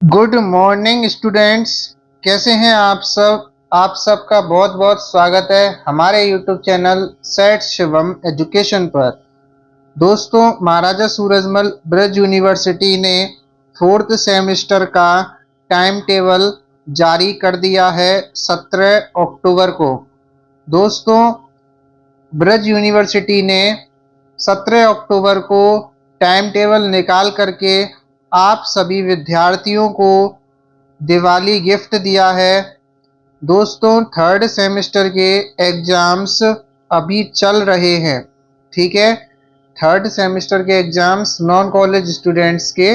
Good morning students. कैसे हैं आप सब? आप सबका बहुत बहुत स्वागत है हमारे यूट्यूब चैनल सेठ शिवम एजुकेशन पर। दोस्तों, महाराजा सूरजमल ब्रज यूनिवर्सिटी ने फोर्थ सेमेस्टर का टाइम टेबल जारी कर दिया है 17 अक्टूबर को। दोस्तों, ब्रज यूनिवर्सिटी ने 17 अक्टूबर को टाइम टेबल निकाल करके आप सभी विद्यार्थियों को दिवाली गिफ्ट दिया है। दोस्तों, थर्ड सेमेस्टर के एग्जाम्स अभी चल रहे हैं। ठीक है, थर्ड सेमेस्टर के एग्जाम्स नॉन कॉलेज स्टूडेंट्स के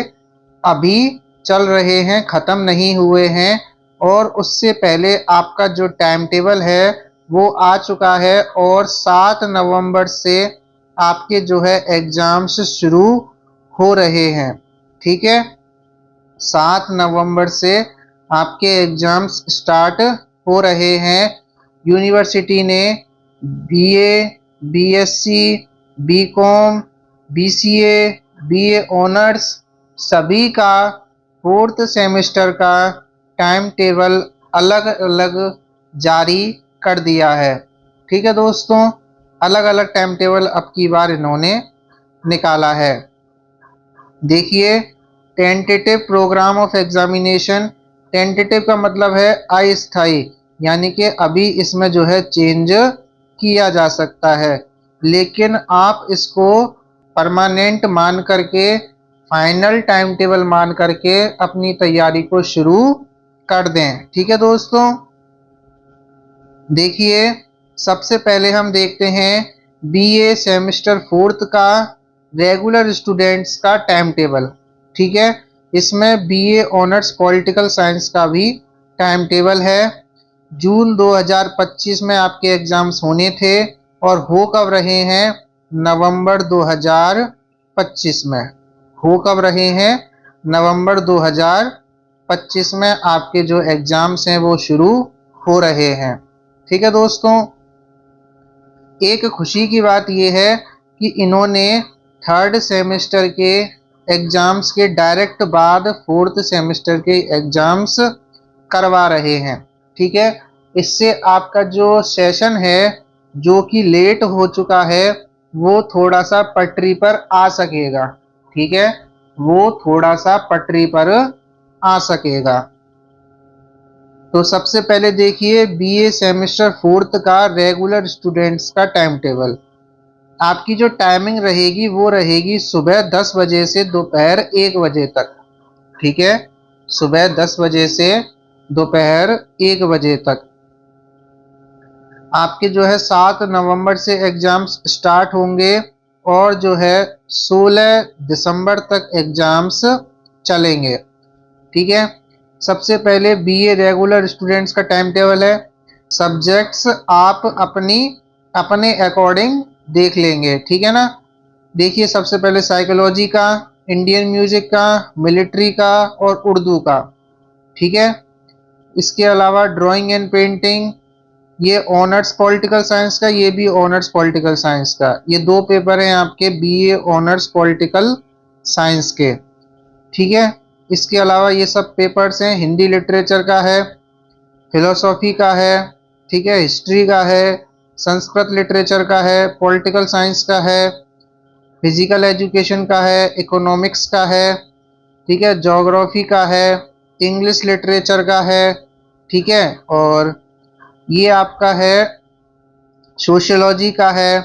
अभी चल रहे हैं, ख़त्म नहीं हुए हैं। और उससे पहले आपका जो टाइम टेबल है वो आ चुका है और 7 नवंबर से आपके जो है एग्जाम्स शुरू हो रहे हैं। ठीक है, 7 नवंबर से आपके एग्जाम्स स्टार्ट हो रहे हैं। यूनिवर्सिटी ने BA, BSc, BCom, BCA, BA honours सभी का फोर्थ सेमेस्टर का टाइम टेबल अलग अलग जारी कर दिया है। ठीक है दोस्तों, अलग अलग टाइम टेबल अब की बार इन्होंने निकाला है। देखिए, tentative programme of examination. Tentative का मतलब है अस्थायी, यानी कि अभी इसमें जो है चेंज किया जा सकता है, लेकिन आप इसको परमानेंट मान करके, फाइनल टाइम टेबल मान करके अपनी तैयारी को शुरू कर दें। ठीक है दोस्तों, देखिए सबसे पहले हम देखते हैं बीए सेमेस्टर फोर्थ का रेगुलर स्टूडेंट्स का टाइम टेबल। ठीक है, इसमें बीए ऑनर्स पॉलिटिकल साइंस का भी टाइम टेबल है। जून 2025 में आपके एग्जाम्स होने थे और हो कब रहे हैं? नवंबर 2025 में। हो कब रहे हैं? नवंबर 2025 में आपके जो एग्जाम्स हैं वो शुरू हो रहे हैं। ठीक है दोस्तों, एक खुशी की बात यह है कि इन्होंने थर्ड सेमेस्टर के एग्जाम्स के डायरेक्ट बाद फोर्थ सेमेस्टर के एग्जाम्स करवा रहे हैं। ठीक है, इससे आपका जो सेशन है जो कि लेट हो चुका है वो थोड़ा सा पटरी पर आ सकेगा। ठीक है, वो थोड़ा सा पटरी पर आ सकेगा। तो सबसे पहले देखिए बीए सेमेस्टर फोर्थ का रेगुलर स्टूडेंट्स का टाइम टेबल। आपकी जो टाइमिंग रहेगी वो रहेगी सुबह 10 बजे से दोपहर 1 बजे तक। ठीक है, सुबह 10 बजे से दोपहर 1 बजे तक। आपके जो है 7 नवंबर से एग्जाम्स स्टार्ट होंगे और जो है 16 दिसंबर तक एग्जाम्स चलेंगे। ठीक है, सबसे पहले बीए रेगुलर स्टूडेंट्स का टाइम टेबल है। सब्जेक्ट्स आप अपने अकॉर्डिंग देख लेंगे। ठीक है ना। देखिए, सबसे पहले साइकोलॉजी का, इंडियन म्यूजिक का, मिलिट्री का और उर्दू का। ठीक है, इसके अलावा ड्राइंग एंड पेंटिंग, ये ऑनर्स पॉलिटिकल साइंस का, ये भी ऑनर्स पॉलिटिकल साइंस का। ये दो पेपर हैं आपके बीए ऑनर्स पॉलिटिकल साइंस के। ठीक है, इसके अलावा ये सब पेपर्स हैं, हिंदी लिटरेचर का है, फिलोसॉफी का है, ठीक है, हिस्ट्री का है, संस्कृत लिटरेचर का है, पॉलिटिकल साइंस का है, फिजिकल एजुकेशन का है, इकोनॉमिक्स का है, ठीक है, ज्योग्राफी का है, इंग्लिश लिटरेचर का है। ठीक है, और ये आपका है सोशियोलॉजी का है।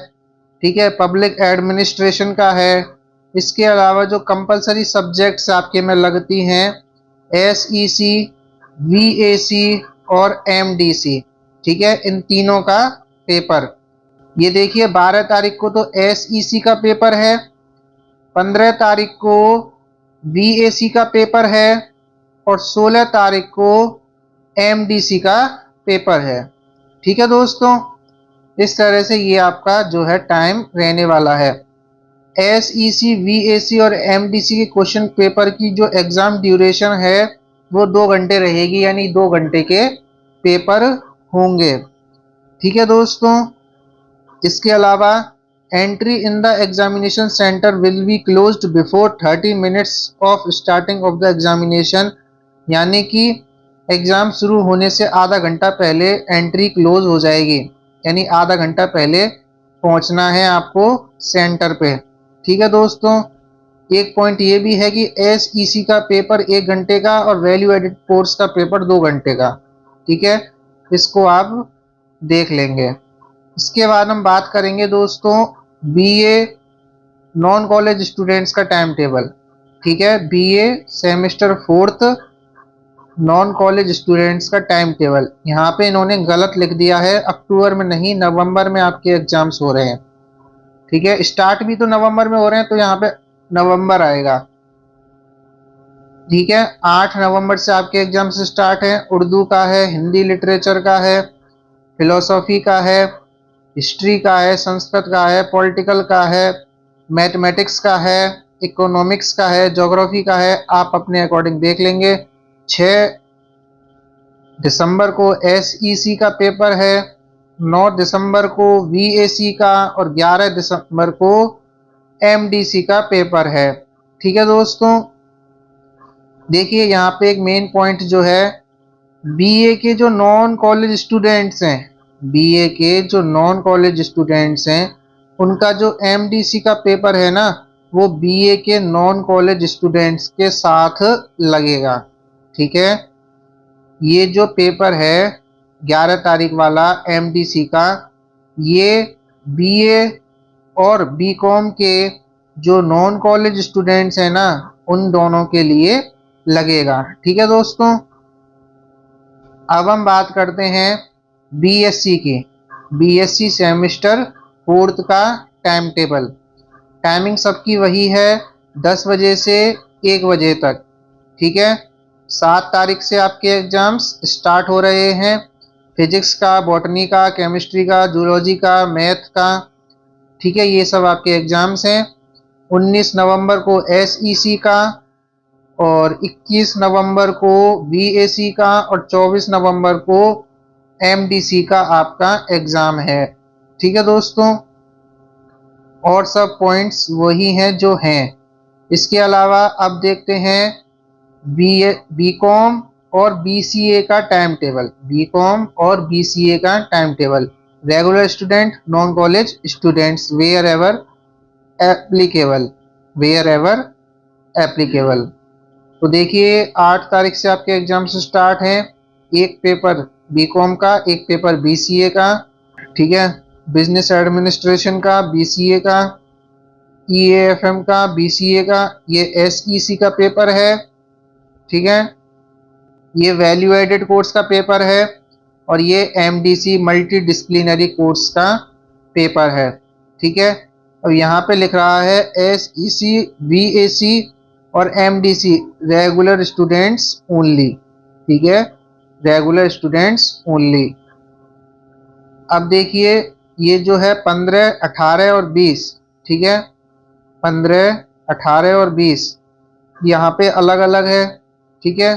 ठीक है, पब्लिक एडमिनिस्ट्रेशन का है। इसके अलावा जो कंपलसरी सब्जेक्ट्स आपके में लगती हैं, एसईसी, वीएसी और एमडीसी। ठीक है, इन तीनों का पेपर। ये देखिए 12 तारीख को तो एसईसी का पेपर है, 15 तारीख को वीएसी का पेपर है और 16 तारीख को एमडीसी का पेपर है। ठीक है दोस्तों, इस तरह से ये आपका जो है टाइम रहने वाला है। एसईसी, वीएसी और एमडीसी के क्वेश्चन पेपर की जो एग्ज़ाम ड्यूरेशन है वो 2 घंटे रहेगी, यानी 2 घंटे के पेपर होंगे। ठीक है दोस्तों, इसके अलावा entry in the examination centre will be closed before 30 minutes of starting of the examination. यानी कि एग्ज़ाम शुरू होने से आधा घंटा पहले एंट्री क्लोज हो जाएगी, यानी आधा घंटा पहले पहुंचना है आपको सेंटर पे। ठीक है दोस्तों, एक पॉइंट ये भी है कि SEC का पेपर 1 घंटे का और वैल्यू एडिड कोर्स का पेपर 2 घंटे का। ठीक है, इसको आप देख लेंगे। इसके बाद हम बात करेंगे दोस्तों BA नॉन कॉलेज स्टूडेंट्स का टाइम टेबल। ठीक है, BA semester 4th non college students का टाइम टेबल। यहाँ पे इन्होंने गलत लिख दिया है, अक्टूबर में नहीं नवंबर में आपके एग्जाम्स हो रहे हैं। ठीक है, स्टार्ट भी तो नवंबर में हो रहे हैं, तो यहाँ पे नवंबर आएगा। ठीक है, 8 नवंबर से आपके एग्जाम्स स्टार्ट हैं। उर्दू का है, हिंदी लिटरेचर का है, फिलोसॉफी का है, हिस्ट्री का है, संस्कृत का है, पॉलिटिकल का है, मैथमेटिक्स का है, इकोनॉमिक्स का है, ज्योग्राफी का है। आप अपने अकॉर्डिंग देख लेंगे। 6 दिसंबर को SEC का पेपर है, 9 दिसंबर को VAC का और 11 दिसंबर को MDC का पेपर है। ठीक है दोस्तों, देखिए यहाँ पे एक मेन पॉइंट जो है, BA के जो नॉन कॉलेज स्टूडेंट्स हैं, BA के जो नॉन कॉलेज स्टूडेंट्स हैं, उनका जो MDC का पेपर है ना, वो BA के नॉन कॉलेज स्टूडेंट्स के साथ लगेगा। ठीक है, ये जो पेपर है 11 तारीख वाला MDC का, ये BA और BCom के जो नॉन कॉलेज स्टूडेंट्स हैं ना, उन दोनों के लिए लगेगा। ठीक है दोस्तों, अब हम बात करते हैं BSc की। BSc सेमेस्टर 4th का टाइम टेबल। टाइमिंग सबकी वही है, 10 बजे से 1 बजे तक। ठीक है, 7 तारीख से आपके एग्जाम्स स्टार्ट हो रहे हैं। फिजिक्स का, बॉटनी का, केमिस्ट्री का, जूलॉजी का, मैथ का। ठीक है, ये सब आपके एग्जाम्स हैं। 19 नवंबर को SEC का और 21 नवंबर को VAC का और 24 नवंबर को MDC का आपका एग्ज़ाम है। ठीक है दोस्तों, और सब पॉइंट्स वही हैं जो हैं। इसके अलावा अब देखते हैं BCom और BCA का टाइम टेबल। BCom और BCA का time table. Regular student, non college students, wherever applicable. तो देखिए 8 तारीख से आपके एग्जाम्स स्टार्ट हैं। एक पेपर BCom का, एक पेपर BCA का। ठीक है, बिजनेस एडमिनिस्ट्रेशन का BCA का, EAFM का BCA का, ये SEC का पेपर है। ठीक है, ये वैल्यू एडेड कोर्स का पेपर है और ये MDC मल्टी डिसिप्लिनरी कोर्स का पेपर है। ठीक है, अब यहाँ पे लिख रहा है SEC, VAC और MDC रेगुलर स्टूडेंट्स ओनली। ठीक है, रेगुलर स्टूडेंट्स ओनली। अब देखिए ये जो है 15, 18 और 20। ठीक है, 15, 18 और 20 यहाँ पे अलग अलग है। ठीक है,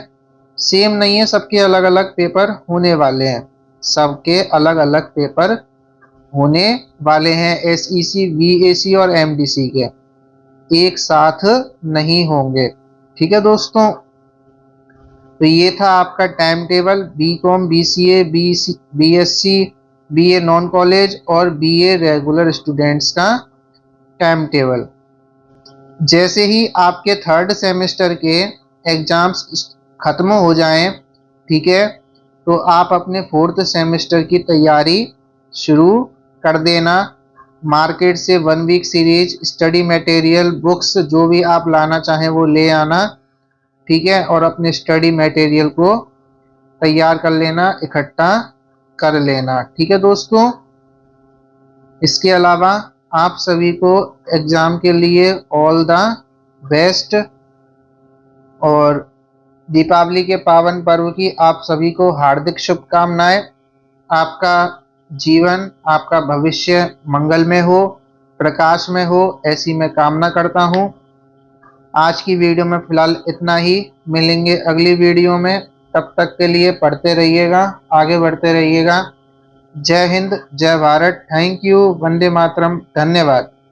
सेम नहीं है, सबके अलग अलग पेपर होने वाले हैं। सबके अलग अलग पेपर होने वाले हैं, SEC, VAC और MDC के एक साथ नहीं होंगे। ठीक है दोस्तों, तो ये था आपका time table BCom, BCA, BSc, BA non college और BA रेगुलर स्टूडेंट्स का टाइम टेबल। जैसे ही आपके 3rd सेमेस्टर के एग्जाम्स खत्म हो जाएं, ठीक है, तो आप अपने 4th सेमेस्टर की तैयारी शुरू कर देना। मार्केट से 1 week series, study material, books जो भी आप लाना चाहें वो ले आना। ठीक है, और अपने स्टडी मटेरियल को तैयार कर लेना, इकट्ठा कर लेना। ठीक है दोस्तों, इसके अलावा आप सभी को एग्ज़ाम के लिए ऑल द बेस्ट और दीपावली के पावन पर्व की आप सभी को हार्दिक शुभकामनाएं। आपका जीवन, आपका भविष्य मंगलमय हो, प्रकाश में हो, ऐसी मैं कामना करता हूं। आज की वीडियो में फिलहाल इतना ही। मिलेंगे अगली वीडियो में, तब तक के लिए पढ़ते रहिएगा, आगे बढ़ते रहिएगा। जय हिंद, जय भारत, थैंक यू, वंदे मातरम, धन्यवाद।